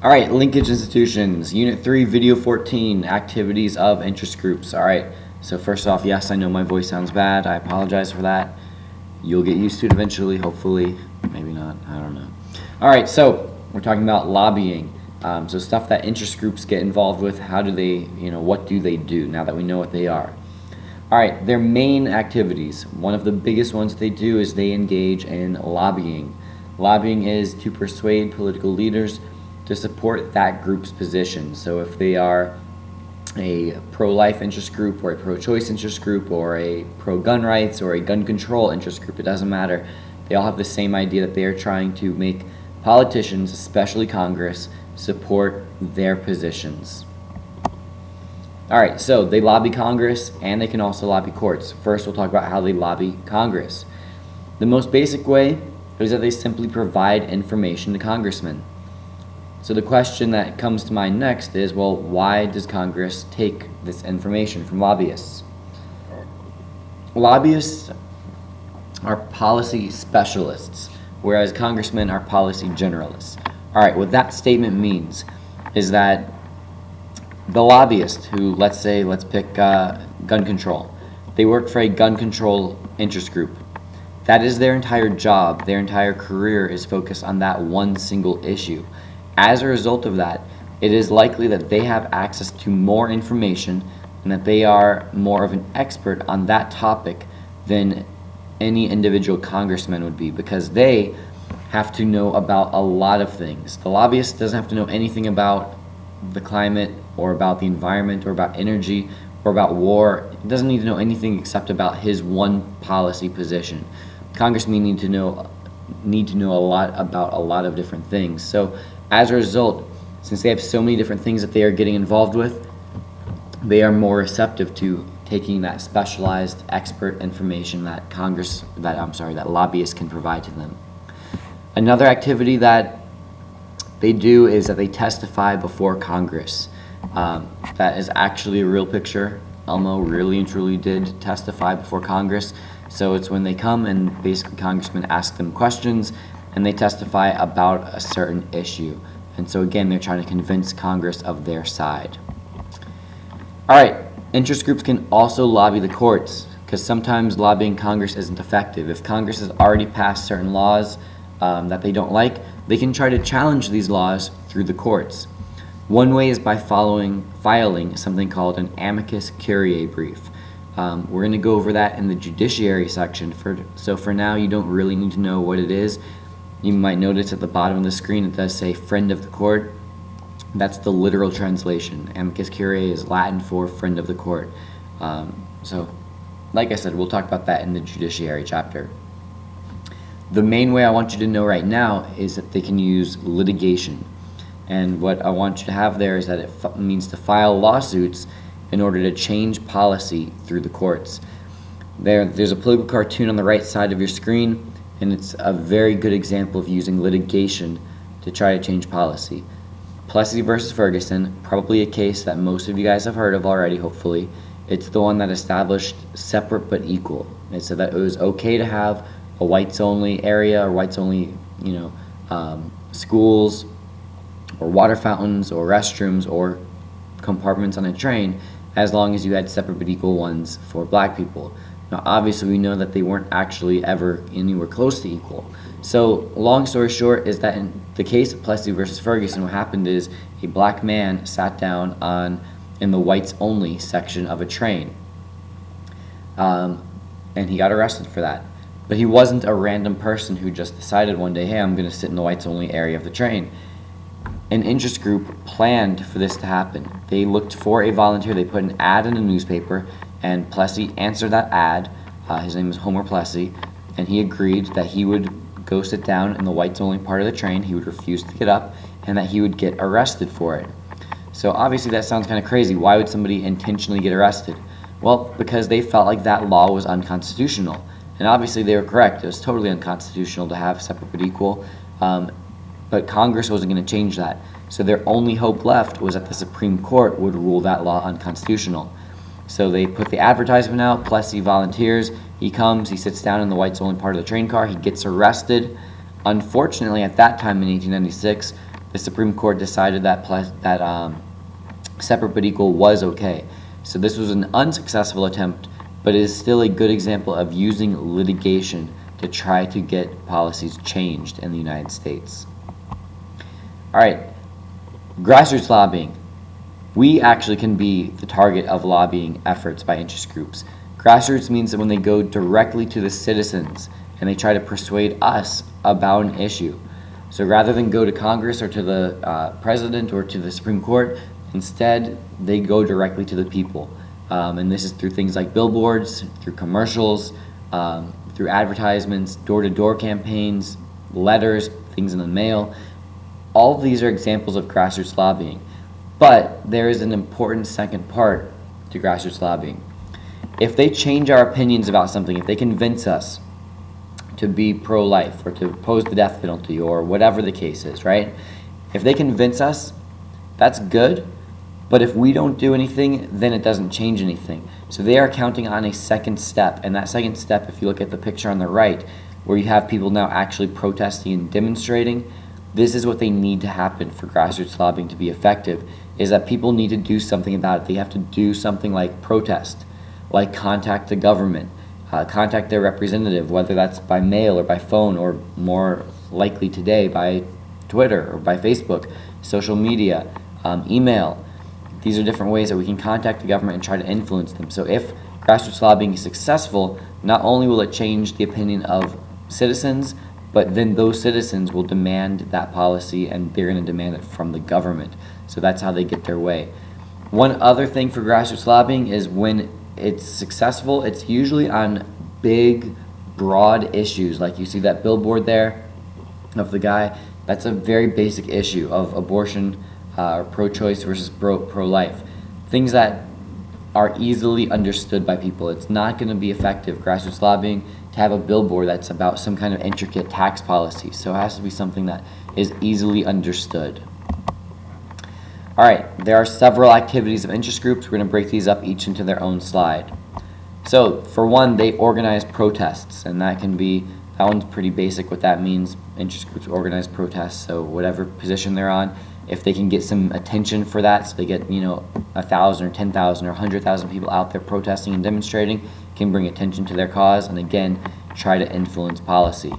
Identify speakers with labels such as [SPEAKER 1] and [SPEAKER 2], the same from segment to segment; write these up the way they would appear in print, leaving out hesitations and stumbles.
[SPEAKER 1] All right, linkage institutions, Unit 3, Video 14, activities of interest groups. All right, so first off, yes, I know my voice sounds bad. I apologize for that. You'll get used to it eventually, hopefully. Maybe not, I don't know. All right, so we're talking about lobbying. So stuff that interest groups get involved with, how do they, what do they do now that we know what they are? All right, their main activities. One of the biggest ones they do is they engage in lobbying. Lobbying is to persuade political leaders to support that group's position. So if they are a pro-life interest group or a pro-choice interest group or a pro-gun rights or a gun control interest group, it doesn't matter. They all have the same idea that they are trying to make politicians, especially Congress, support their positions. All right, so they lobby Congress and they can also lobby courts. First, we'll talk about how they lobby Congress. The most basic way is that they simply provide information to congressmen. So the question that comes to mind next is, well, why does Congress take this information from lobbyists? Lobbyists are policy specialists, whereas congressmen are policy generalists. All right, what that statement means is that the lobbyist who, let's pick gun control. They work for a gun control interest group. That is their entire job. Their entire career is focused on that one single issue. As a result of that, it is likely that they have access to more information and that they are more of an expert on that topic than any individual congressman would be, because they have to know about a lot of things. The lobbyist doesn't have to know anything about the climate or about the environment or about energy or about war. He doesn't need to know anything except about his one policy position. Congressmen need to know a lot about a lot of different things. So as a result, since they have so many different things that they are getting involved with, they are more receptive to taking that specialized expert information that lobbyists can provide to them. Another activity that they do is that they testify before Congress. That is actually a real picture. Elmo really and truly did testify before Congress. So it's when they come and basically congressmen ask them questions and they testify about a certain issue. And so again, they're trying to convince Congress of their side. All right, interest groups can also lobby the courts, because sometimes lobbying Congress isn't effective. If Congress has already passed certain laws that they don't like, they can try to challenge these laws through the courts. One way is by filing something called an amicus curiae brief. We're going to go over that in the judiciary section. So for now, you don't really need to know what it is. You might notice at the bottom of the screen it does say friend of the court. That's the literal translation. Amicus curiae is Latin for friend of the court. So like I said, we'll talk about that in the judiciary chapter. The main way I want you to know right now is that they can use litigation. And what I want you to have there is that it means to file lawsuits in order to change policy through the courts. There's a political cartoon on the right side of your screen, and it's a very good example of using litigation to try to change policy. Plessy versus Ferguson, probably a case that most of you guys have heard of already, hopefully. It's the one that established separate but equal. It said that it was okay to have a whites-only area or whites-only, schools or water fountains or restrooms or compartments on a train, as long as you had separate but equal ones for black people. Now, obviously, we know that they weren't actually ever anywhere close to equal. So, long story short is that in the case of Plessy versus Ferguson, what happened is a black man sat down in the whites-only section of a train, and he got arrested for that. But he wasn't a random person who just decided one day, hey, I'm going to sit in the whites-only area of the train. An interest group planned for this to happen. They looked for a volunteer. They put an ad in a newspaper, and Plessy answered that ad. His name is Homer Plessy, and he agreed that he would go sit down in the whites-only part of the train. He would refuse to get up, and that he would get arrested for it. So obviously that sounds kind of crazy. Why would somebody intentionally get arrested? Well, because they felt like that law was unconstitutional. And obviously they were correct. It was totally unconstitutional to have separate but equal. But Congress wasn't going to change that. So their only hope left was that the Supreme Court would rule that law unconstitutional. So they put the advertisement out. Plessy volunteers. He comes. He sits down in the whites-only part of the train car. He gets arrested. Unfortunately, at that time in 1896, the Supreme Court decided that separate but equal was okay. So this was an unsuccessful attempt, but it is still a good example of using litigation to try to get policies changed in the United States. All right, grassroots lobbying. We actually can be the target of lobbying efforts by interest groups. Grassroots means that when they go directly to the citizens and they try to persuade us about an issue. So rather than go to Congress or to the president or to the Supreme Court, instead they go directly to the people. And this is through things like billboards, through commercials, through advertisements, door-to-door campaigns, letters, things in the mail. All of these are examples of grassroots lobbying. But there is an important second part to grassroots lobbying. If they change our opinions about something, if they convince us to be pro-life or to oppose the death penalty or whatever the case is, right? If they convince us, that's good. But if we don't do anything, then it doesn't change anything. So they are counting on a second step. And that second step, if you look at the picture on the right, where you have people now actually protesting and demonstrating, this is what they need to happen for grassroots lobbying to be effective, is that people need to do something about it. They have to do something like protest, like contact the government, contact their representative, whether that's by mail or by phone, or more likely today by Twitter or by Facebook, social media, email. These are different ways that we can contact the government and try to influence them. So if grassroots lobbying is successful, not only will it change the opinion of citizens, but then those citizens will demand that policy, and they're going to demand it from the government. So that's how they get their way. One other thing for grassroots lobbying is when it's successful, it's usually on big, broad issues. Like you see that billboard there of the guy. That's a very basic issue of abortion, pro-choice versus pro-life. Things that are easily understood by people. It's not going to be effective, grassroots lobbying, to have a billboard that's about some kind of intricate tax policy. So it has to be something that is easily understood. All right, there are several activities of interest groups. We're going to break these up each into their own slide. So for one, they organize protests, and that one's pretty basic what that means. Interest groups organize protests, so whatever position they're on, if they can get some attention for that, so they get 1,000 or 10,000 or 100,000 people out there protesting and demonstrating, can bring attention to their cause, and again, try to influence policy.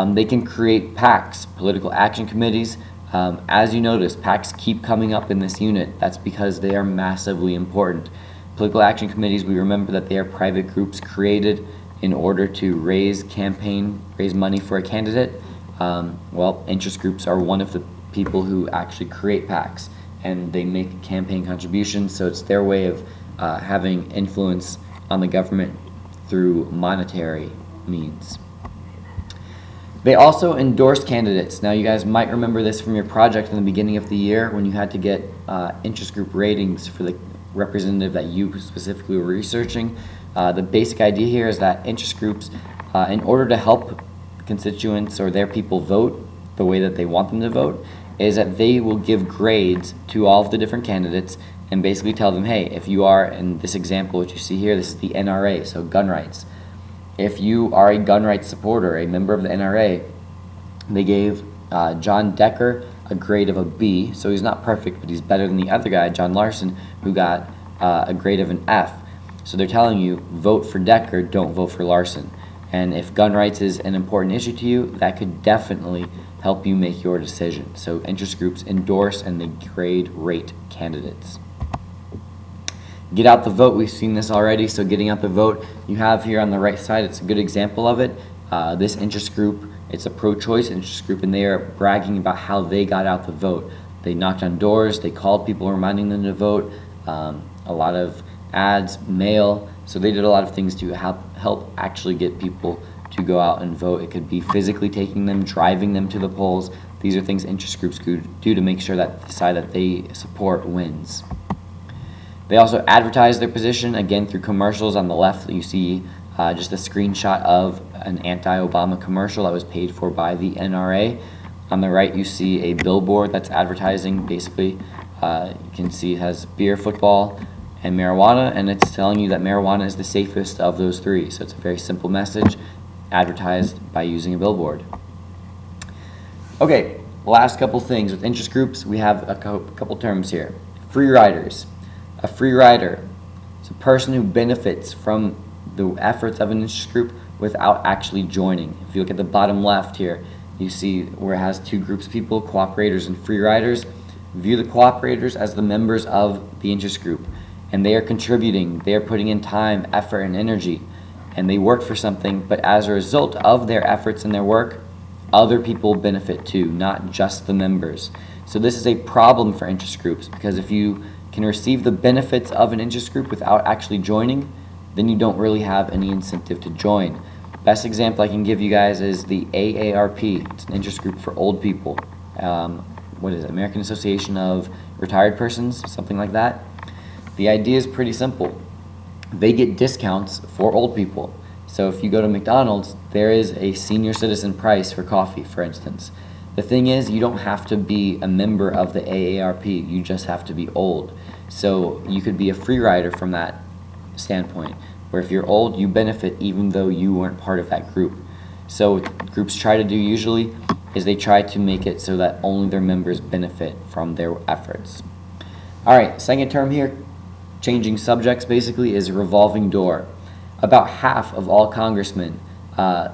[SPEAKER 1] They can create PACs, political action committees. As you notice, PACs keep coming up in this unit. That's because they are massively important. Political action committees, we remember that they are private groups created in order to raise money for a candidate. Well, interest groups are one of the people who actually create PACs, and they make campaign contributions, so it's their way of having influence on the government through monetary means. They also endorse candidates. Now, you guys might remember this from your project in the beginning of the year when you had to get interest group ratings for the representative that you specifically were researching. The basic idea here is that interest groups, in order to help constituents or their people vote the way that they want them to vote, is that they will give grades to all of the different candidates and basically tell them, hey, if you are, in this example, what you see here, this is the NRA, so gun rights. If you are a gun rights supporter, a member of the NRA, they gave John Decker a grade of a B, so he's not perfect, but he's better than the other guy, John Larson, who got a grade of an F. So they're telling you, vote for Decker, don't vote for Larson. And if gun rights is an important issue to you, that could definitely help you make your decision. So interest groups endorse and they rate candidates. Get out the vote, we've seen this already, so getting out the vote, you have here on the right side, it's a good example of it. This interest group, it's a pro-choice interest group, and they are bragging about how they got out the vote. They knocked on doors, they called people reminding them to vote, a lot of ads, mail, so they did a lot of things to help actually get people to go out and vote. It could be physically taking them, driving them to the polls. These are things interest groups could do to make sure that the side that they support wins. They also advertise their position, again through commercials. On the left you see just a screenshot of an anti-Obama commercial that was paid for by the NRA. On the right you see a billboard that's advertising, basically. You can see it has beer, football, and marijuana, and it's telling you that marijuana is the safest of those three. So it's a very simple message advertised by using a billboard. Okay, Last couple things with interest groups, we have a couple terms here. Free riders. A free rider is a person who benefits from the efforts of an interest group without actually joining. If you look at the bottom left here, you see where it has two groups of people, cooperators and free riders. View the cooperators as the members of the interest group, and they are contributing, they are putting in time, effort, and energy, and they work for something, but as a result of their efforts and their work, other people benefit too, not just the members. So this is a problem for interest groups, because if you can receive the benefits of an interest group without actually joining, then you don't really have any incentive to join. Best example I can give you guys is the AARP. It's an interest group for old people. What is it? American Association of Retired Persons, something like that. The idea is pretty simple. They get discounts for old people. So if you go to McDonald's, there is a senior citizen price for coffee, for instance. The thing is, you don't have to be a member of the AARP, you just have to be old. So you could be a free rider from that standpoint, where if you're old, you benefit even though you weren't part of that group. So what groups try to do usually is they try to make it so that only their members benefit from their efforts. All right, second term here, changing subjects basically, is revolving door. About half of all congressmen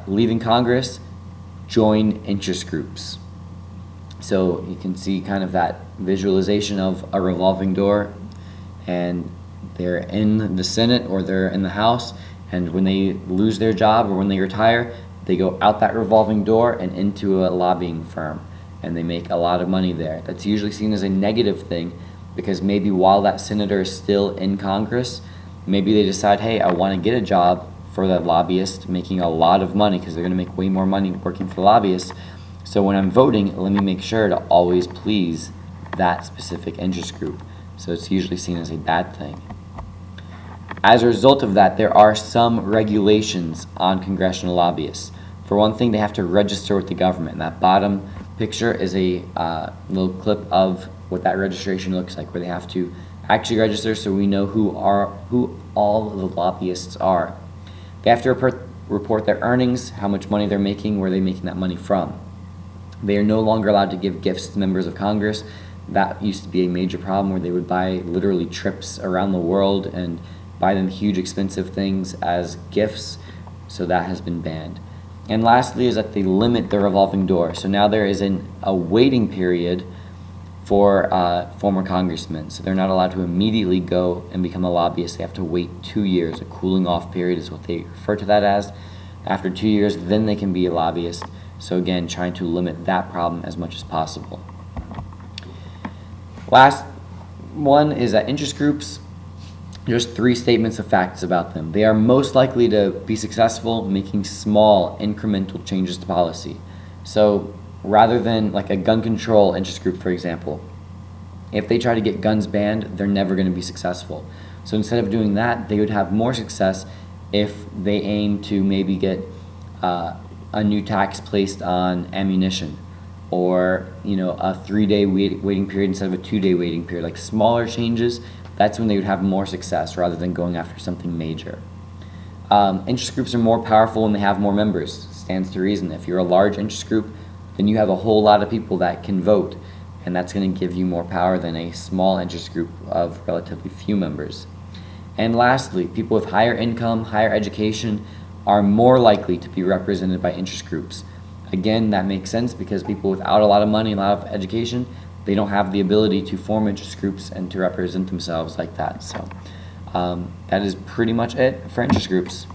[SPEAKER 1] leaving Congress join interest groups. So you can see kind of that visualization of a revolving door, and they're in the Senate or they're in the House, and when they lose their job or when they retire, they go out that revolving door and into a lobbying firm, and they make a lot of money there. That's usually seen as a negative thing, because maybe while that senator is still in Congress, maybe they decide, hey, I want to get a job for that lobbyist making a lot of money, because they're going to make way more money working for the lobbyist. So when I'm voting, let me make sure to always please that specific interest group. So it's usually seen as a bad thing. As a result of that, there are some regulations on congressional lobbyists. For one thing, they have to register with the government. And that bottom picture is a little clip of what that registration looks like, where they have to actually register so we know who all the lobbyists are. They have to report their earnings, how much money they're making, where they're making that money from. They are no longer allowed to give gifts to members of Congress. That used to be a major problem, where they would buy literally trips around the world and buy them huge expensive things as gifts. So that has been banned. And lastly is that they limit the revolving door. So now there is a waiting period for former congressmen. So they're not allowed to immediately go and become a lobbyist. They have to wait 2 years. A cooling off period is what they refer to that as. After 2 years, then they can be a lobbyist. So again, trying to limit that problem as much as possible. Last one is that interest groups, just 3 statements of facts about them. They are most likely to be successful making small incremental changes to policy. So rather than like a gun control interest group, for example, if they try to get guns banned, they're never going to be successful. So instead of doing that, they would have more success if they aim to maybe get a new tax placed on ammunition, or a 3-day waiting period instead of a 2-day waiting period. Like smaller changes, that's when they would have more success rather than going after something major. Interest groups are more powerful when they have more members. Stands to reason. If you're a large interest group, then you have a whole lot of people that can vote, and that's going to give you more power than a small interest group of relatively few members. And lastly, people with higher income, higher education are more likely to be represented by interest groups. Again, that makes sense, because people without a lot of money, a lot of education, they don't have the ability to form interest groups and to represent themselves like that. So that is pretty much it for interest groups.